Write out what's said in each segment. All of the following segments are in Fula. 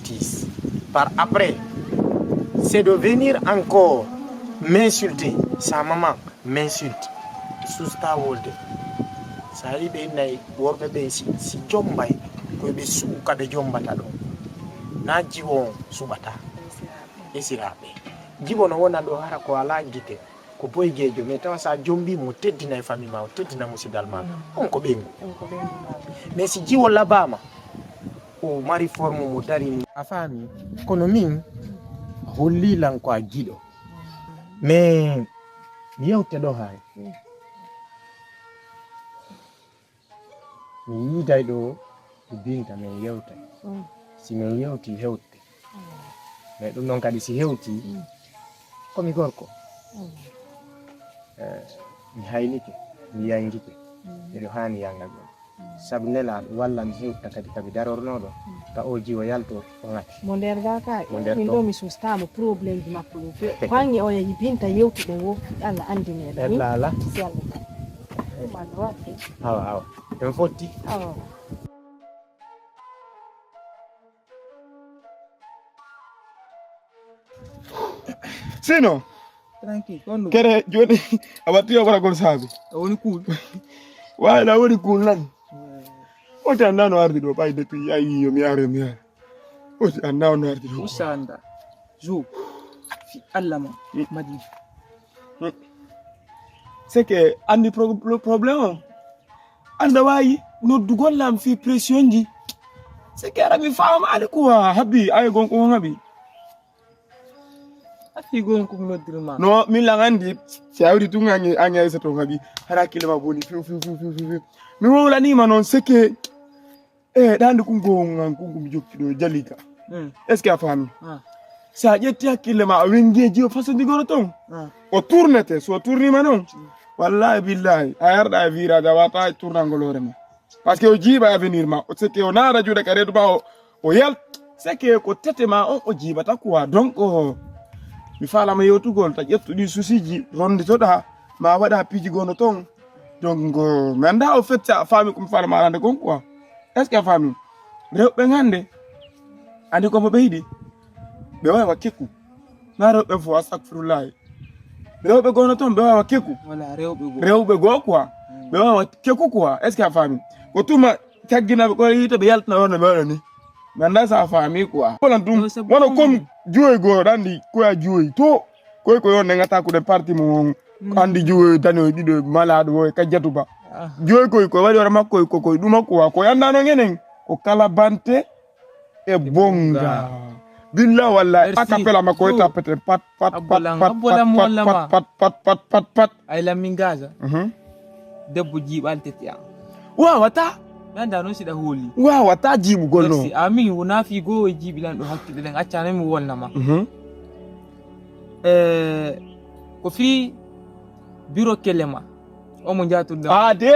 bêtises. Par après, c'est de venir encore m'insulter. Sa maman m'insulte. Sous ta world. Ça y est, nay worbe be si jombay ko be su ka de jombata do. Na jiwo subata. Esirabe. Jibo no wona do hara ko ala gite. Ko boy gejo mais tawa sa jombi mo teddina e famille ma teddina musidal ma on ko bengu mais si jiwo labama o mari forme mo dari a fami kono min holli lan ko a gido mais mi yewte do hay mi yiday do binta men yewta si men yewti hewte mais dum non kadi si hewti komi gorko mi haynike mi yangike eɗo hani yangal ɗum sabu nelaɗo walla mi hewta kadi kaɓe darornoɗo ta o jiwo yalto o ngati mo nder ga ka min ɗo mi sustama probléme ji makko ɗo bange o yahi binta yewtude wo Allah andineɗo ni lala si Allah Allah waɗi awa en fotti awa Sino tranquille kere joni abati o gol sabi woni cool wala woni cool nan o tan nano ardi do bay depuis ayi yo mi are o tan nano ardi do usanda zo fi allama madi c'est que andi problème anda wayi no dugol lam fi pression ji c'est que ara mi fama ali ko habi ay gon ko habi afi gon ko noddirma no min la ngandi si awdi tu ngangi anya isa to ngabi hara kilema boni fi mi wala ni ma non c'est que dandi ku ngon ku mi jokki do jalika est-ce que a fami sa jetti hakilema wengeji o fasandi gono ton o tournete so tourni ma non wallahi billahi ayarda vira da wata tournangolore ma parce que o jiba avenir ma o c'est que on a radio de carré do ba o yel c'est que ko tete ma on o jiba ta quoi donc mi fala ma yotugol ta ƴettudi susiji ronditoɗa ma waɗa piji gono ton donc mi anda o fait a faami komi fala ma arande gon quoi est ce que a faami rewɓe hande andi komo ɓeydi ɓe wawa kekku na rewɓe fo astagfirullahi rewɓe gono ton ɓe wawa kekku wala rewɓe goo quoi ɓe wawa kekku quoi est ce que a faami ko tuma tagginaɓe ko yita ɓe yaltana wonno ɓe waɗa ni mi anda sa faami quoi wonan ɗum wono comme juwoy goo andi koya juwoy to koy ko yon ngata ko de parti mo andi juwoy dano ɗiɗo malade wo kajjatu ba juwoy koy ko waɗi wara makko ko ɗuma ko yandano ngenen ko kala bante e bonga billa walla akapela makko tapete pat ay la mingaza debbo jibal teti am wawata nanda non sida holi wawata jibu golno amin wona fi go e jibi lan do hakkide den accana mi wonnama ko fi bureau kelema o mo jaatunde ade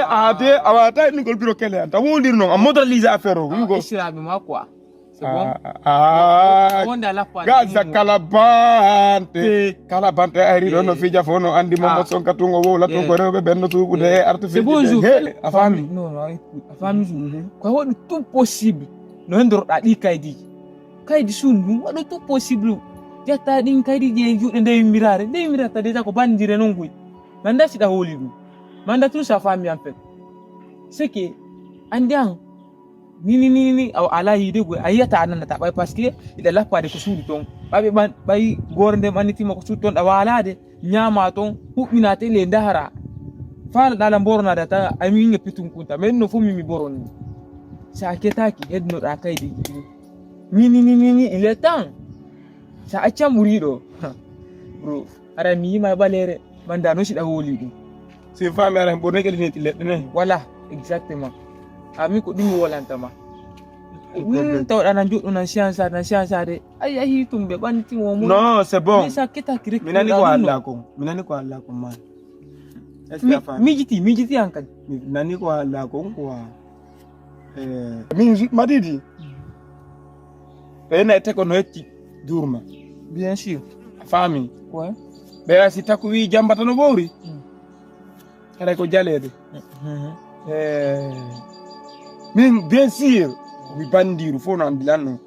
awata ni gol bureau kele anta wondir non a moderniser affaire o yugo isirabi ma quoi c'est bon onda la fa gaza kalabante ari do no fija fono andi mo son katungo wo la to ko rewbe benno tubude artificiel c'est bonjour a fami non a fami ko wadu tout possible no ndorda di kaydi sun wadu tout possible jatta din kaydi je jude ndey mirata deja ko bandire non kuy manda sida holi du manda tout sa famille en fait c'est que andian ni aw ala yide go ayata ananda bay parce que ida lappade ko suudi ton babe bay gorde maniti mako suudi ton da walade nyama ton hubbinate le ndahara fala dala borona data ami nge pitun kunta men no fumi mi boroni sa ketaki hedno da kaydi ni il est temps sa acca murido bro ara mi ma balere manda no sida holi dum c'est fami ara borne kele neti ledne voilà exactement ami ko dum wolantama tawɗa juɗɗo nan science de ay tumɓe ɓanti mo mum non c'est bon sa ketaki rek minani ko alla ko man est ce que mijiti an kadi minani ko alla ko quoi min madidi ɓena te ko no yetti durma bien sûr fami ouais ɓe si taku wi jambata no ɓowri kada ko jalede min bien sûr mi bandiru fo no andilanno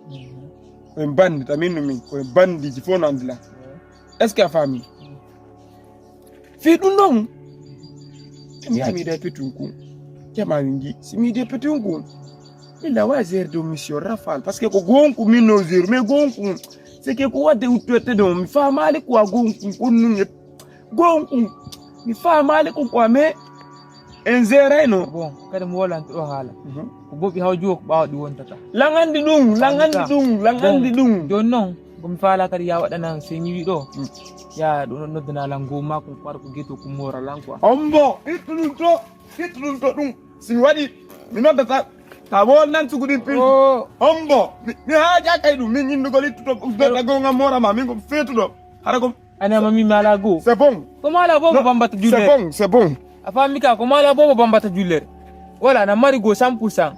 ko en bandi tamin min ko en bandi ci fonande la est ce que a fami fi dum non mi da petunku jama wingi si mi de petunku illa wa zer do mission rafal parce que ko gonku min no zer mais gonku c'est que ko wade utete do mi fa mali ko gonku ko nun gonku mi fa mali ko mais en zereno bon kada mo wala to hala ko bobi haw jok bawo di wontata langandi dum don non gum fala kadi ya wadana se nyiwi do ya do noddana lango mako par ko geto ko mora lanko ombo itulun to dum si wadi mi noddata ta wol nan sugudin pin ombo mi haja kay dum min nyindu ko litto do go ngam mora ma min ko fetu do hara ko ana mami mala go c'est bon ko mala bo bambata julle c'est bon afamika ko mala bo bambata julle wala na mari go 100%.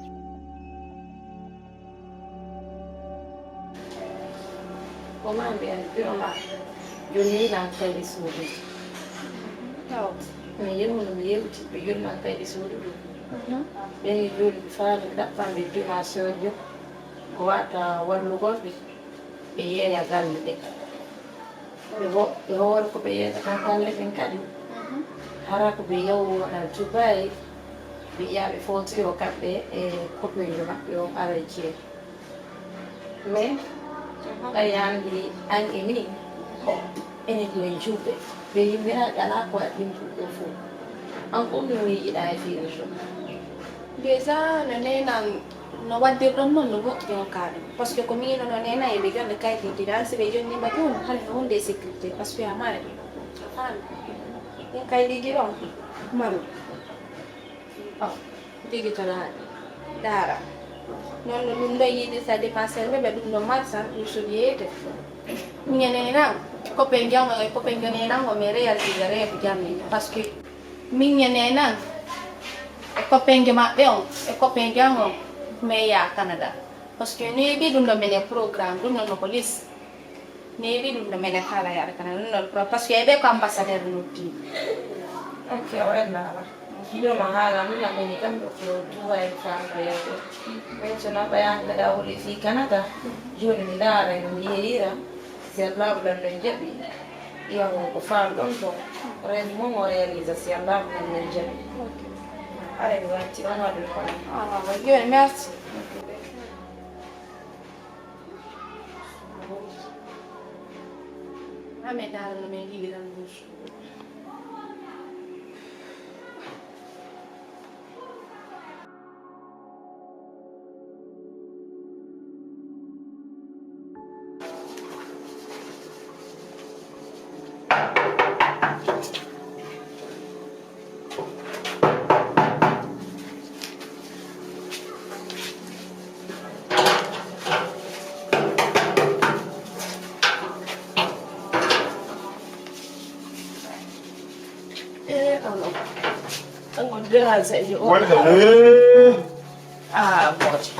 Comment bien purement joni na kaydi suudu taw mi yemu no yewti be joni na kaydi suudu be joni faala dappande dimension jo ko wata wallugo be yeya galle de be hor ko be yeya galle ben kadi hara ko be yawo na Dubai be yabe fonti o kambe e ko be mabbe o araje mais ayandi an ini ene di jube be yimira dala ko adin ko fu an ko mi ida fi so déjà no nena no wadde don non no yo kare parce que comme no nena e be jonde kay di danse be jonde ba ton hal no de sécurité parce que amare fan en kay di giron maru digi tala dara non ɗum ɗo yiɗi sa dépenser ɓe ɗum ɗo marsa ɗum soɗiyede minen nan copain jango e copain joni nango mi réalisé rêve jammi par ce que minen nan e copain je maɓɓe on e copain jango mi ya Canada par ce que no yiɓi ɗum ɗo minen programme ɗum ɗo no police no yiɓi ɗum ɗo minen haala yaade Canada ɗum ɗo par ce que eɓe ko ambassadeur noddi ok o ennala Io mahala mimi amenikamba kutoa mfano yako. Mimi na bayanga da uli fi Canada. Juu ni ndara ngiira. Si Allah bla njabi. Iyo ko fam don to. Re mo mo realiza si Allah bla njabi. Allez, wati on va le faire. Ah, bien, merci. Ame dara no me liga no bush. Ah, bote.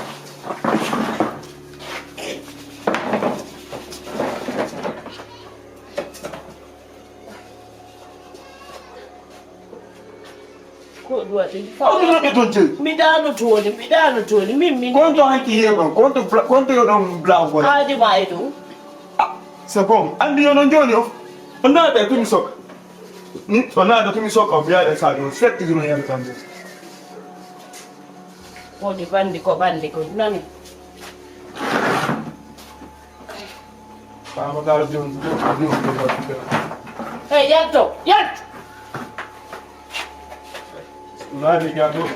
Ko duwati. Midano tuoni. Mimi. Konto hanki heba, konto yo don blau ko. Adi maidu. C'est bon. Andi yo non joni of. Onda be tumi sok. Ni ona da tumi sok of ya da sa do. Set ti no ya da tambo. Wodi bandi ko nani. Ba mo daro jon. Hey, yatto. Na ri ga do.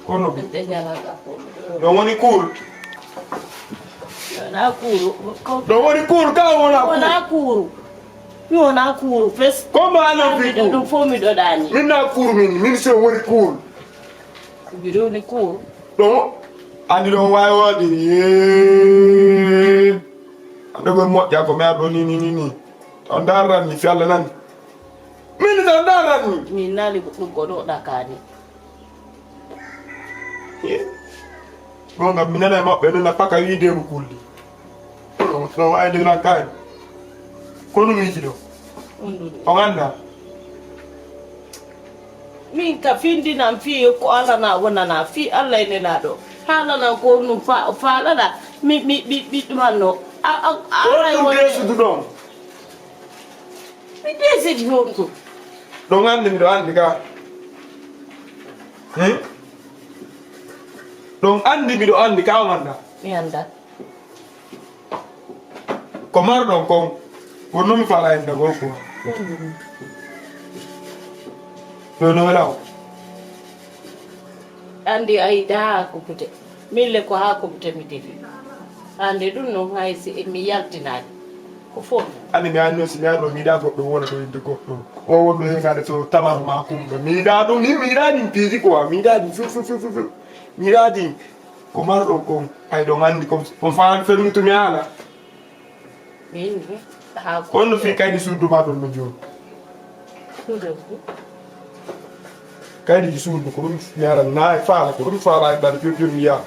Kono bi. Ndejala ka ko. Do woni cool. Na kuru. Do woni cool ka wona cool. Na kuru. Fes. Como ana fi cool. Do fomi do dani. Min na cool min se woni cool. Biro ni kuru. Do andi do way wodi ande go mo ja ko me ado ni on daran ni fi Allah nan min da daran ni Min nali ko godo da kani. Gonga minana ma be na paka wi de bu kulli no way de na kay ko no mi jido on anda Min ka findi nan fi ko ala na wona na fi Allah ne na do. Fala na ko no fala da mi manno Ay wala su dum. mi desi jonko Don andi mi do andi ka. Don andi mi do andi ka wanda. mi anda Ko mar don ko. Wono mi fala en da go ko. No wala. andi ay da ko pute mille ko ha ko pute mi defi andi dum no haysi e mi yaltinade ko fof Ani mi anno si nyaro mi da goddo wona do inde goddo. O wodo he ngade to tamar ma kumdo. Mi da do ni mi da din piji ko mi da din fu. Mi da din ko mar do ko ay do ngandi ko faan fermi to nyala. min ha Ko no fi kay di sudu ma do no jo. Kay di sudu ko dum nyara na faala ko dum faala da do mi ya.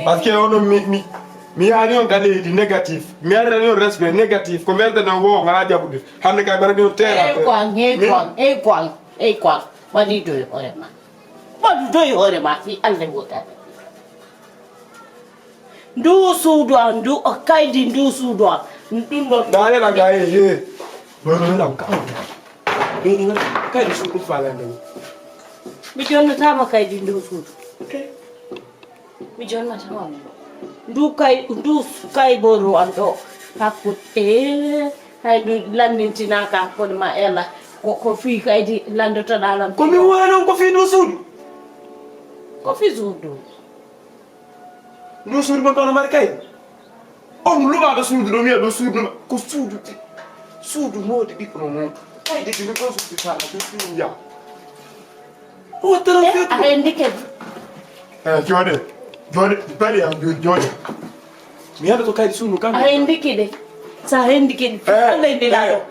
Parce que ono mi yani on gade di négatif mi ara no respect négatif ko melde na wo ngala jabude hande kay bara do tera kwang wadi do hore ma fi Allah wota ndu sudu andu akaidi ndu sudu ndundo dale la gaye ye no la ka ni kay di sudu faala ndem mi jonna tama kaidi ndu sudu mi jonna tama ndu kay boru ando hakut hay du landintina ka ko ma ela ko fi kaydi landota dalam ko mi wano ko fi no sudu ko fi sudu no sudu ma kono mar kay on lu ba do sudu do mi do sudu ko sudu modi bi ko mo kay di ko sudu faala ko fi ya o tara fi ay ndike jode bali am jode mi hada to kay sudu kam ay ndike de sa hendike Allah ndilado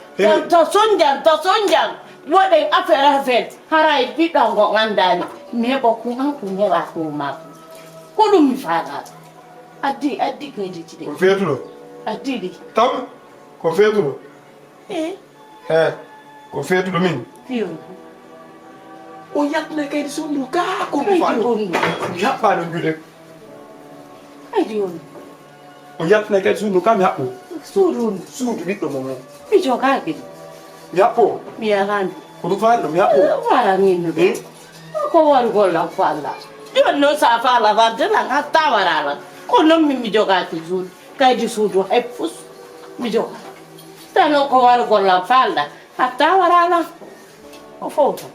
to sonjan wode affaire haray bi dango ngandani me ko ku an ku ne wa ko ma ko dum mi fata addi kay di ci de ko fetulo addi di tam ko fetulo ko fetulo min fiyo o yakna kay sudu ka ko mi fa ya pa no jude ay dion o yakna kay sudu kam ya ko sudu bi do mo mi joga ke ya po mi yaran ko do fa do ya po wala ni no ko war golla falla diwan no sa fala va de la ngata warala ko no mi joga ke sudu kay di sudu ay fus mi joga tano ko war golla falla hatta warala o foto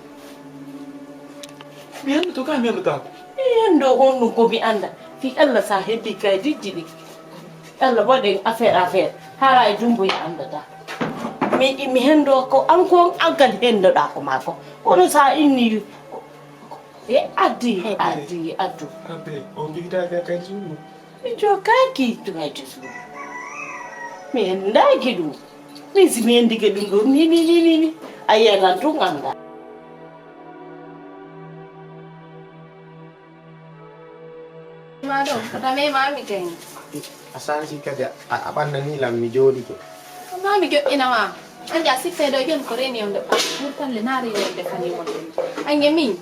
mi hada to kam ya do ta endo honu ko bi anda fi Allah sa heddi kay dijjidi Allah wade affaire haray dumbo ya anda da mi hendo ko an ko angal hendo da ko mako kono sa inni addi addu abe on bi da kay sudu mi joka ki to ngati su mi ndai kidu mi si mi ndike dungo ni ayana tunganga Mado, kata me mami keng. Asan si kada apan nani lam mi jodi ko. Mami gyo ina ma. Anja si te do yon koreni on de pa. Mutan le nari on de fani mo. Anje min.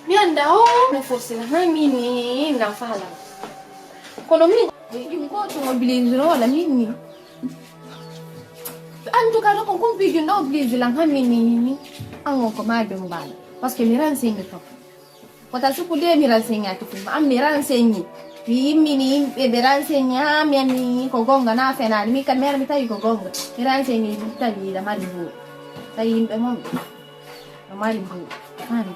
Mi anda no forse na mini na fala. Kono mi yung ko to mobilize ro la mini. Antu ka ko kumpi yung no mobilize lang ha mini. Ang ko ma be mbala. Parce que mi ran singa to. Kota suku dia mi rasenya tu am mi ransenyi wi mini be ransenya mi ani ko gonga na fena mi kan mer mi tayi ko gonga mi ransenyi tayi da mari bu tayi be mom da mari bu mari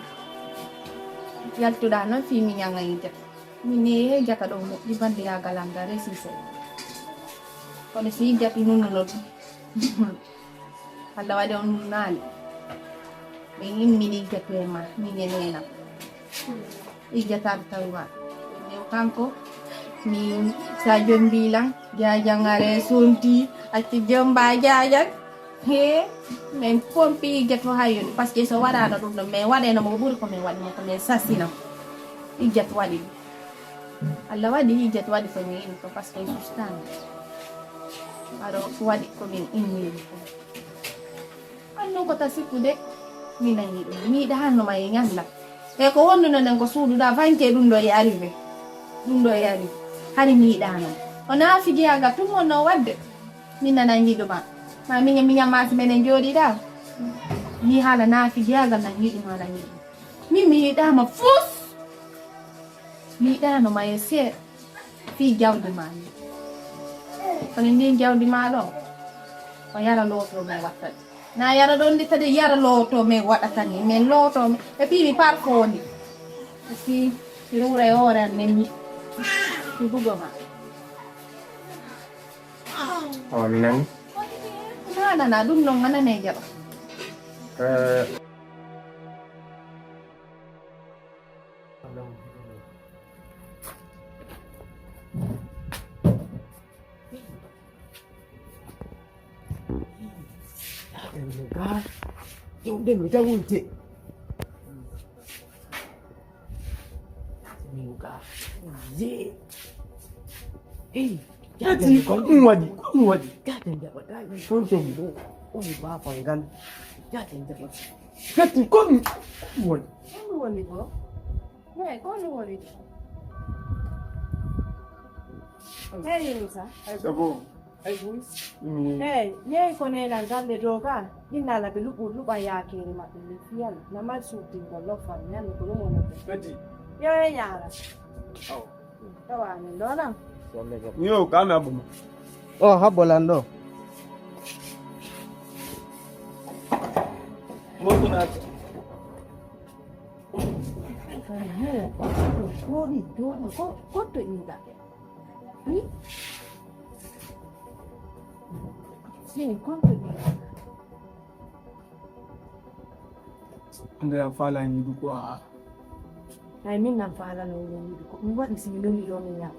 yal tu da no fi mi nyanga ite mi ne jaka do di bande ya galam da resise ko ne si jati nunu no alla wade on nani mi mini jatu ma mi ne na Ijatar tawa. Yung kampo, mi sa jom bilang, jajang are sunti, at jom bajayan. He, men pompi ijat mo hayon. Paske sa wala na rin me wala na mabur ko me wala mo kami sasina. Ijat wali. Alla wadi ijat wadi ko ni ko paske sustan. Aro wadi ko min inil. Ano ko ta si kude? Mi na ni dahan no may ngalla. e ko wonduno nden ko suuduɗa fanke ɗum ɗo e arrivé ɗum ɗo e ari hari mi yiɗano o naafi giyaga tum wonno wadde min nanan yiɗuma ma miña masi menen jooɗiɗa mi haala naafi giyaga nan yiɗuma nan yiɗuma min mi yiɗama fus mi yiɗano ma e seeɗa fi jawdi ma ni kono ndin jawdi ma ɗo o yara looto men wattade na yara ɗon ndi tadi yara looto men waɗata ni min looto men e puis mi parfoni e puis mi ruura e hoore an nen mi bugo ma mi nani nanana ɗum noon manane jaɓa Yung din udah kunci. Mingga. Ye. Jadi kau wadi. Jadi dapat lagi. Kunci itu. Oh, bapak kan. Jadi dapat. Jadi kau wadi. Kau wadi kok? Ne, kau wadi. Hey, Musa. Sabo. Hey, nye kone na ngande doga, ina la bilubu luba yake ni mabilifiana na masuti ngolofa nyani kulumo na Kati. yo yara. Oh. Tawa ni ndona. Yo kama abu. Oh, habolando. Moto na. Dori, koto inga. Sim, koto inga. Ndio afala ni kwa. Na mimi nafala na ile ndiko. Mbwa nisimiloni loni ya.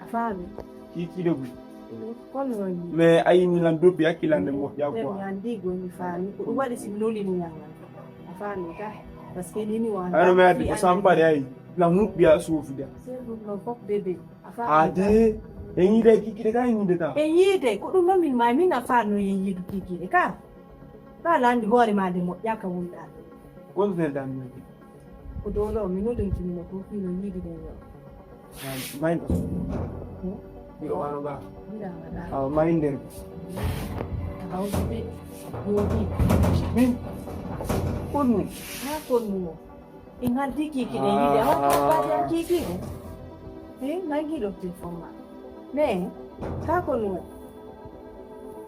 Afami. Kiki dogo. Kono ni. Me ayi ni landopi akila ndemo ya kwa. Kwa ndigo ni fami. Mbwa nisimiloni ni yanga. Afami ka. Parce que nini wa. Ano me ati kusamba dai. La mupia sufida. Sendo no pop bebe. Afami. Ade. Enyi de kiki de kai ni de ta. Enyide kudu no min mai mina fa no yenyidu kiki ka. Ka landi hore ma de mo yaka wunda. Kono ne dan. Kudolo minu den kimi no kofi no yidi de yo. Mind. Yo wano ba. Mira mara. Mind them. Hausa be. Yodi. Min. Kono. Na konu. Ingal diki kiki de yidi. Awa pa kiki. Nagi lo telefona. Ne, ka konu.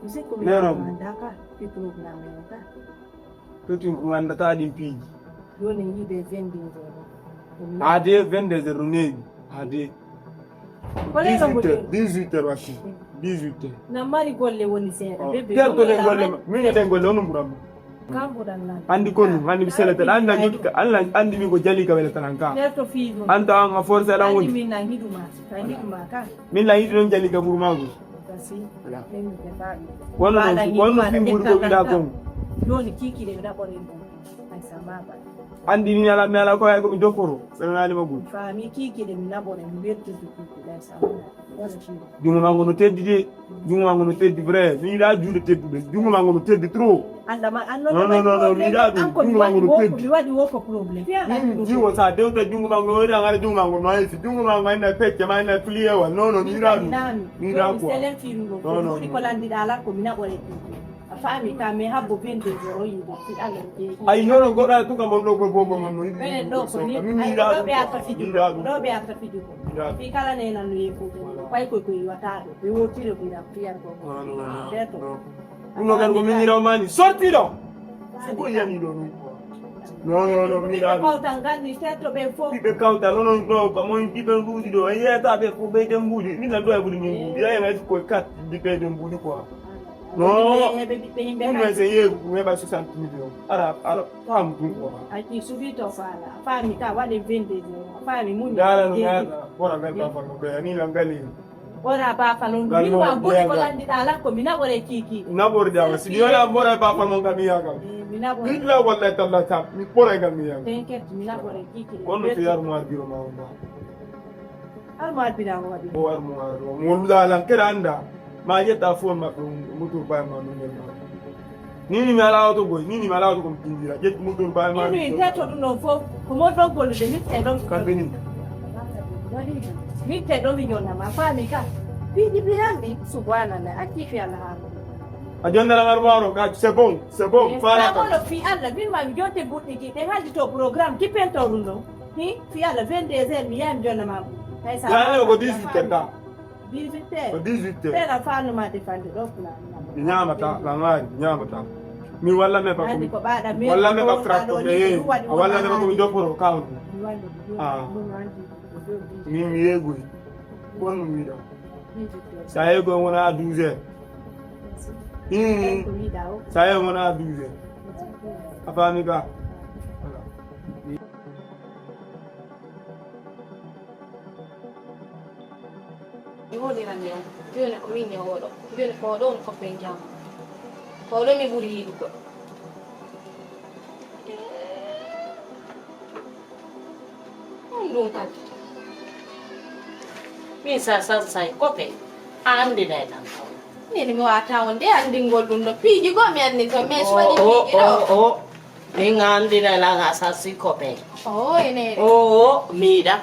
Usiku Nero. ndaka pitu na menta. Tutu nganda ta din piji. Yoni yide vending zero. Ade vende zerunegi. Ade. Kole ga mutu. 18 wasi. 18. Na mari golle woni seeda bebe. Terto le golle min den golle onu buram. Kambo dan na. Andi konu andi bisela tan anda jikka Allah andi mi go jali ka wala tan ka. Terto fiigo. Anta anga force la Andi woni. min na hiduma. Ka hiduma ka. Min la yidon jali ka burmago. Kasi. Wala. Nemi te baagi. Wono fimburu ko ida ko. Yoni kiki de da bore mbo. Ai samaba. Andi ni ala mela ko ay ko dokoro. Sanali magu. Fami kiki de na bore mbirtu kiki da samaba. Wala shi. Jungo mango no teddi de. Jungo mango no teddi vrai. Ni da jude teddi de. Jungo mango no teddi trop. Anda ma anno No, mi da du. Jungo mango no teddi. Mi wadi woko problem. Jungo sa de to jungo mango no da ngare jungo mango no ay si jungo mango ina pecce ma ina clear wa. No, mi da du. Mi da ko. Selen fiigo. No. Ko landi dala ko mina bore kiki. Afami ka me habbo bende zero yido fi Allah ke. Ay no go da tu ka mo no go bobo mo no. Bene do ko ni Mi do da be ata fidu do be ata fidu fi kala ne na nuye ko kwai ko watado be wotire ko da priar ko deto Uno kan go mi romani sorti do. Ko yani do. No, mi da. ko tangani teto be fo Be kauta no ka mo ndi be ngudi do. Ye ta be ko be de ngudi. Ni na do e budi ngudi. Ya ya ko kat di be de ngudi ko. No, uno se ye kuweba 60 million. Ara pam tu ko. ai subito fala fami ka wale vende fami muni Dala no nada. Bora be pa no be ni langali. ora ba falon mi wa buri ko landi dala ko mina bore kiki Na bora da si yola bora pa pa mo kamiya ka. mina bore Ni la wala ta la ta. Ni bora kamiya. tenket mina bore kiki Kono fi yar mo adiro ma ma. arma bida wadi Bo ar mo mo la lan kera anda. Ma ye ta fo ma mutu ba ma no ne ma. Nini mi ala auto boy, nini mi ala auto kom tindira. Jet motor ba ma. Ini itato tuno fo, como do gol de mi te do. Kan benin. Mi te do vinyona mafani ka. Pidi bihambi subhana na akifi ala. Ajonda la marbaro ka c'est bon, fara Ko ka. lo fi alla bi ma jote butti ki te haji to program ki pento rundo. Ni fi alla 22h mi yam jona ma. Ya ne ko 18 ta. 18h. Ko 18. Pera fanu ma te fande do kula. Nyama ta, la ngari, nyama ta. Mi wala me pa Andi ko bada me. wala me pa fratto me. Wala me pa ko do por account. Ah. Mi yego. Bon mi da. Sa yego wona 12h. Saya mona 12h. Apa ni ka? Io ne ranno, io ne cominio oro, io ne podo un po' pengiamo. Podo mi burido. Non ta. Mi sa sai kope. Andi dai tan. Ni mi wata wonde andi ngol dum do piji go mi andi to me so di piji do. Mi ngandi dai la ga sa si kope. Oh ene. Mida.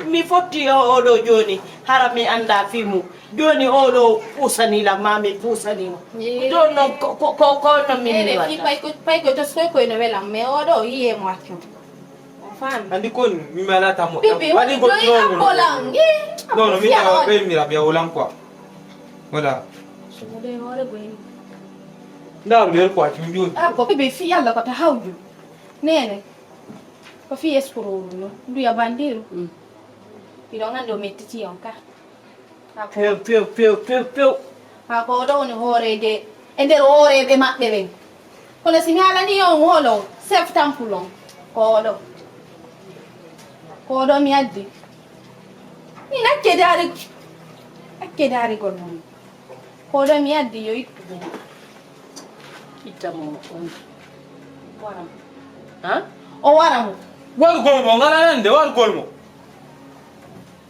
Mi fotti oɗo joni hara mi anda fimu joni oɗo pusani la mami pusani mo don non ko no mi Ene fi pay ko to skoy ko no wela me oɗo yiye mo accu. Fam. Andi kon mi mala tamo. Bibi wadi ko no bolang. No, mi ta pe mi rabia ulang kwa. Wala. Sumode ore boy. Da mi kwa chunju. Ah ko bibi fi alla ko ta hawju. Nene. Ko fi escuro no. Du ya bandiru. Pilongan do metti ti onka. Piu. Ha ko do ni hore de ender hore be mabbe be. Kono signala ni on holo septampulon. Ko do mi addi. Ni nakke dari ko non. Ko do mi addi yo ittu. Itamo on. Waram. Ha? O waram. War golmo ngarande war golmo.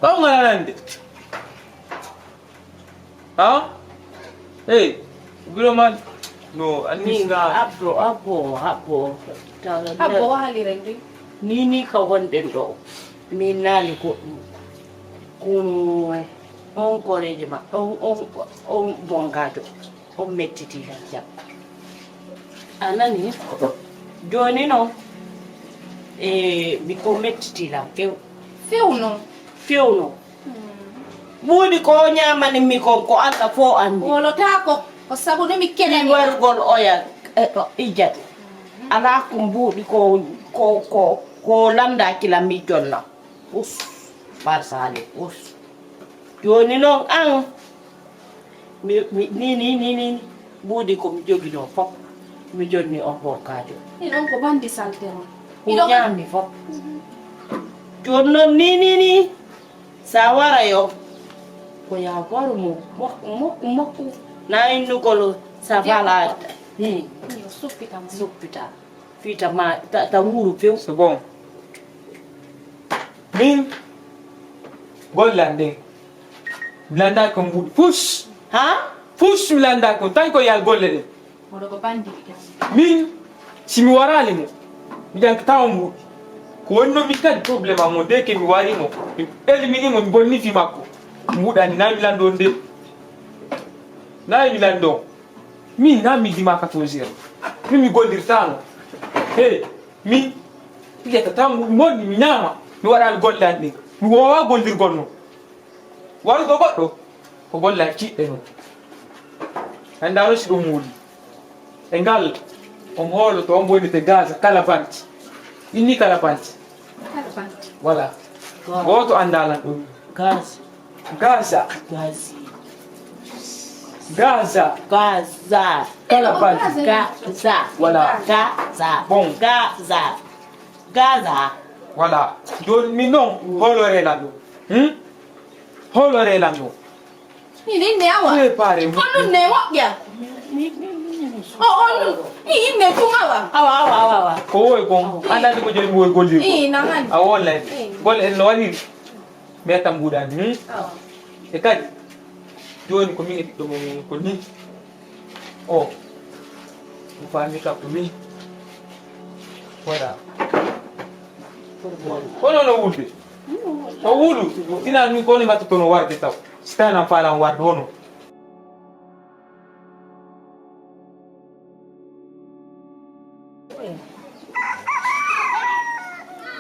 Kau ngarande. Ha? Hey, man. No, ani nga Abo. Abo hali rendi. Nini ka wonde do. Mi nali ko on koreje ma on bongato on mettiti ja. Anani joni no mi ko mettiti la fewno budi ko nyamani mi ko anda fo andi Wolo tako ko sabu no mi kene mi wargol oya ijat ala ko budi ko landa kila mi jonna us barsale us joni non an ni budi ko mi jogi do fop mi jonni on kajo ni non ko bandi saltero. mi nyami fop joni ni sawara yo ko ya waru mo na inu ko savala Io suppita. fita ma ta nguru feu c'est bon. Min Golande. Blanda ko mbud. Push. ha Push blanda ko tan ko yal golle. Wolo ko bandi kita. Min simi warali mo. Mi dan taw mbud. Ko wonno mi kad problème mo de ke mi wari mo. Elimini mo bonni fi makko. Mbudani na mi lando nde. Na mi lando. Min na mi di maka to zero. Mi goldirtano. Hey, mi iyata tan modi mi nyama mi waɗal gollande mi wowa goldirgol no warugo goɗɗo ko golla kiɗɗe noon anda rosi ɗum wuuli e ngal on hooloto on bonite gasa kala banti inni kala banti voilà goto andalan ɗum gas gasa kala banti voilà bon Gaza voilà joni min noon holorelan ɗum holorelan ɗum Ni ne awa. préparé Onu ne wa ya. Onu. Ni ne kuma wa. awa ko woy kon andande ko joni mi woy gollir Nangan. a wollay golle en no waɗiri metam mbuɗani e kadi joni ko min e ɓiɗɗo mon ko ni Oh, kufahamika kumi. Wala. Kono no wulde. No wulu. Tina mi koni matoto no warde taw. Stana fala warde hono.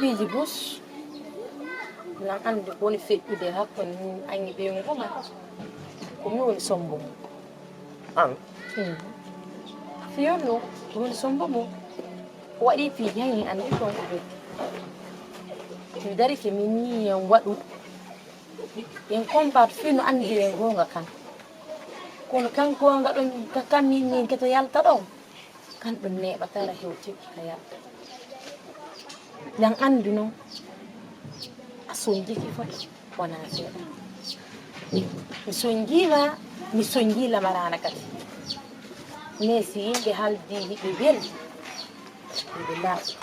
Biji bus. Lang ande boni fekkude hakkon angi be ngoma. Ko mi woni sombo. An Fiyono, woni sombo mo. Waɗi piiƴi andi ɗon ko mi dari ke min ni en waɗu en combat fino andi en gonga kan kono kanko ngaɗon kan min keto yalta ɗon kan ɗum neɓatara hewti ka yalta yan andi noon a sonjiki foti wona seeɗa mi sonjila marana kadi mais si yimɓe haldi hiɓe weli ɓe laaɓi